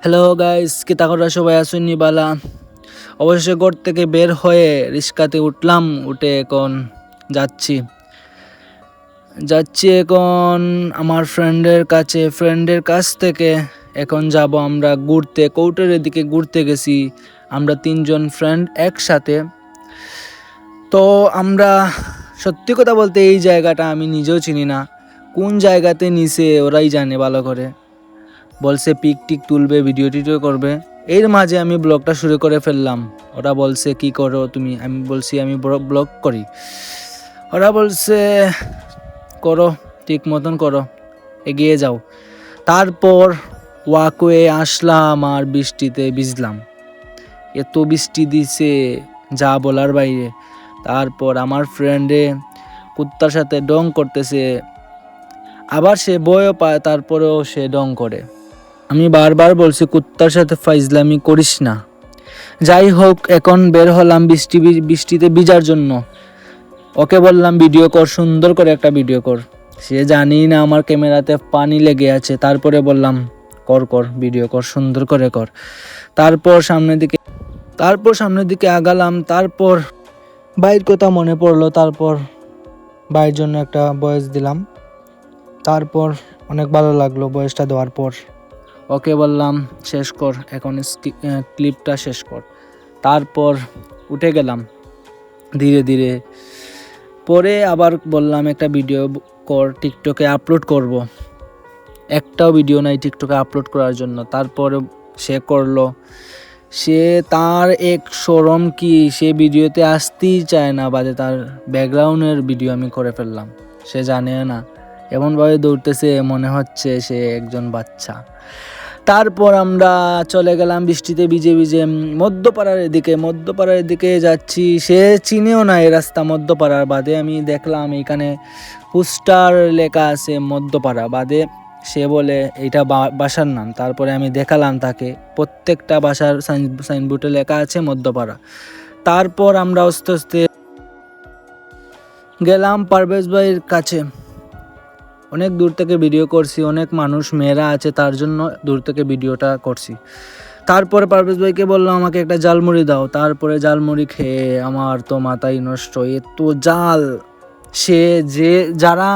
Hello guys, কিতা করা সবাই আসুননি বালা। অবশেষে ঘর থেকে বের হয়ে রিক্সাতে উঠলাম, উঠে এখন যাচ্ছি যাচ্ছি এখন আমার ফ্রেন্ডের কাছ থেকে এখন যাব আমরা ঘুরতে। কৌটারের দিকে ঘুরতে গেছি আমরা তিনজন ফ্রেন্ড একসাথে। তো আমরা সত্যি কথা বলতে এই জায়গাটা আমি নিজেও চিনি না, কোন জায়গাতে নিছে ওরাই জানে ভালো করে। বলছে পিক টিক তুলবে, ভিডিও টিডিও করবে। এর মাঝে আমি ব্লগটা শুরু করে ফেললাম। ওরা বলছে কি করো তুমি, আমি বলছি আমি ব্লগ করি। ওরা বলছে করো, ঠিক মতন করো, এগিয়ে যাও। তারপর ওয়াকওয়ে আসলাম আর বৃষ্টিতে ভিজলাম। এত বৃষ্টি দিছে যা বলার বাইরে। তারপর আমার ফ্রেন্ডে কুত্তার সাথে ডং করতেছে, আবার সে ভয়ও পায়, তারপরেও সে ডং করে। আমি বারবার বলছি কুত্তার সাথে ফাইজলামি করিস না। যাই হোক, এখন বের হলাম বৃষ্টিতে ভিজার জন্য। ওকে বললাম ভিডিও কর, সুন্দর করে একটা ভিডিও কর। সে জানি না আমার ক্যামেরাতে পানি লেগে আছে, তারপরে বললাম কর ভিডিও কর, সুন্দর করে কর। তারপর সামনের দিকে আগালাম। তারপর ভাইয়ের কথা মনে পড়লো, তারপর ভাইয়ের জন্য একটা ভয়েস দিলাম। তারপর অনেক ভালো লাগলো ভয়েসটা দেওয়ার পর। ওকে বললাম শেষ কর, এখন ক্লিপটা শেষ কর। তারপর উঠে গেলাম ধীরে ধীরে। পরে আবার বললাম একটা ভিডিও কর, টিকটকে আপলোড করব। একটাও ভিডিও নাই টিকটকে আপলোড করার জন্য। তারপরে সে করলো। সে তার এক শরম কি, সে ভিডিওতে আসতেই চায় না, বাদে তার ব্যাকগ্রাউন্ডের ভিডিও আমি করে ফেললাম। সে জানে না, এমনভাবে দৌড়তেছে মনে হচ্ছে সে একজন বাচ্চা। তারপর আমরা চলে গেলাম বৃষ্টিতে ভিজে ভিজে মধ্যপাড়ার দিকে যাচ্ছি। সে চিনেও না এই রাস্তা মধ্যপাড়ার। বাদে আমি দেখলাম এখানে পোস্টার লেখা আছে মধ্যপাড়া, বাদে সে বলে এইটা বাসার নাম। তারপরে আমি দেখালাম তাকে প্রত্যেকটা বাসার সাইনবোর্ডে লেখা আছে মধ্যপাড়া। তারপর আমরা আস্তে আস্তে গেলাম পারভেজ ভাইয়ের কাছে। অনেক দূর থেকে ভিডিও করছি, অনেক মানুষ মেয়েরা আছে তার জন্য দূর থেকে ভিডিওটা করছি। তারপরে পারভেজ ভাইকে বললাম আমাকে একটা জালমুড়ি দাও। তারপরে জালমুড়ি খেয়ে আমার তো মাথাই নষ্ট, এত জাল। যারা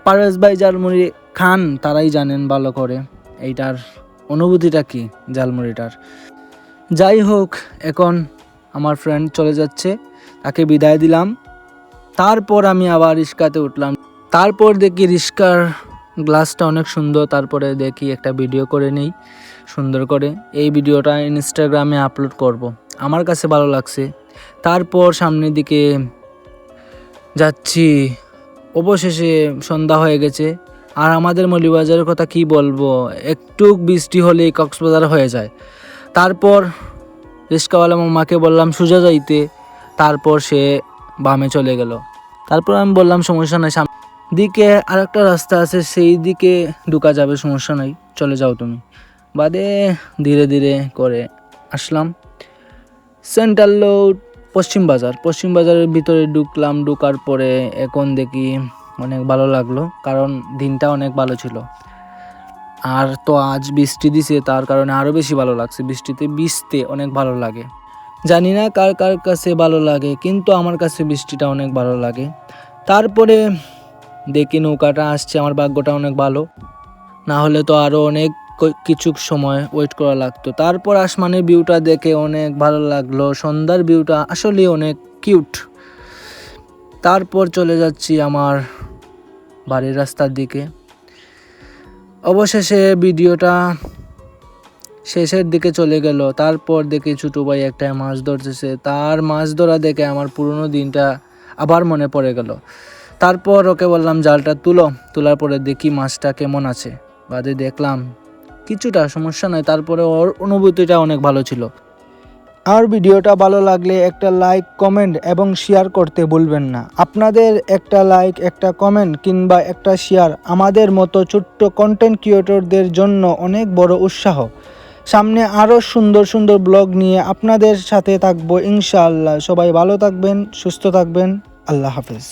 পারভেজ ভাই জালমুড়ি খান তারাই জানেন ভালো করে এইটার অনুভূতিটা কি জালমুড়িটার। যাই হোক, এখন আমার ফ্রেন্ড চলে যাচ্ছে, তাকে বিদায় দিলাম। তারপর আমি আবার রিক্সাতে উঠলাম। তারপর দেখি রিক্সার গ্লাসটা অনেক সুন্দর। তারপরে দেখি একটা ভিডিও করে নেই সুন্দর করে। এই ভিডিওটা ইনস্টাগ্রামে আপলোড করব, আমার কাছে ভালো লাগছে। তারপর সামনের দিকে যাচ্ছি। অবশেষে সন্ধ্যা হয়ে গেছে। আর আমাদের মৌলভীবাজারের কথা কি বলবো, একটু বৃষ্টি হলেই কক্সবাজার হয়ে যায়। তারপর রিক্সাওয়ালা মামাকে বললাম সোজা যাইতে, তারপর সে বামে চলে গেল। তারপর আমি বললাম সমস্যা নাই, সামনে দিকে আরেকটা রাস্তা আছে, সেই দিকে ঢুকা যাবে, সমস্যা নাই, চলে যাও তুমি। বাদে ধীরে ধীরে করে আসলাম সেন্ট্রাল রোড পশ্চিম বাজারের ভিতরে ঢুকলাম। ঢুকার পরে এখন দেখি অনেক ভালো লাগলো, কারণ দিনটা অনেক ভালো ছিল। আর তো আজ বৃষ্টি দিছে, তার কারণে আরও বেশি ভালো লাগছে। বৃষ্টিতে ভিজতে অনেক ভালো লাগে। জানি না কার কার কাছে ভালো লাগে, কিন্তু আমার কাছে বৃষ্টিটা অনেক ভালো লাগে। তারপরে দেখি নৌকাটা আসছে, আমার ভাগ্যটা অনেক ভালো, না হলে তো আরও অনেক কিছু সময় ওয়েট করা লাগতো। তারপর আসমানের ভিউটা দেখে অনেক ভালো লাগলো, সন্ধ্যার ভিউটা আসলে অনেক কিউট। তারপর চলে যাচ্ছি আমার বাড়ির রাস্তার দিকে। অবশেষে ভিডিওটা শেষের দিকে চলে গেল। তারপর দেখি ছোটো ভাই একটা মাছ ধরতেছে, তার মাছ ধরা দেখে আমার পুরনো দিনটা আবার মনে পড়ে গেল। তারপর ওকে বললাম জালটা তোলার পরে দেখি মাছটা কেমন আছে। বাদে দেখলাম কিছুটা সমস্যা নয়, তারপরে ওর অনুভূতিটা অনেক ভালো ছিল। আর ভিডিওটা ভালো লাগলে একটা লাইক, কমেন্ট এবং শেয়ার করতে ভুলবেন না। আপনাদের একটা লাইক, একটা কমেন্ট কিংবা একটা শেয়ার আমাদের মতো ছোট্ট কন্টেন্ট ক্রিয়েটরদের জন্য অনেক বড় উৎসাহ। সামনে আরও সুন্দর সুন্দর ব্লগ নিয়ে আপনাদের সাথে থাকবো ইনশাআল্লাহ। সবাই ভালো থাকবেন, সুস্থ থাকবেন। আল্লাহ হাফেজ।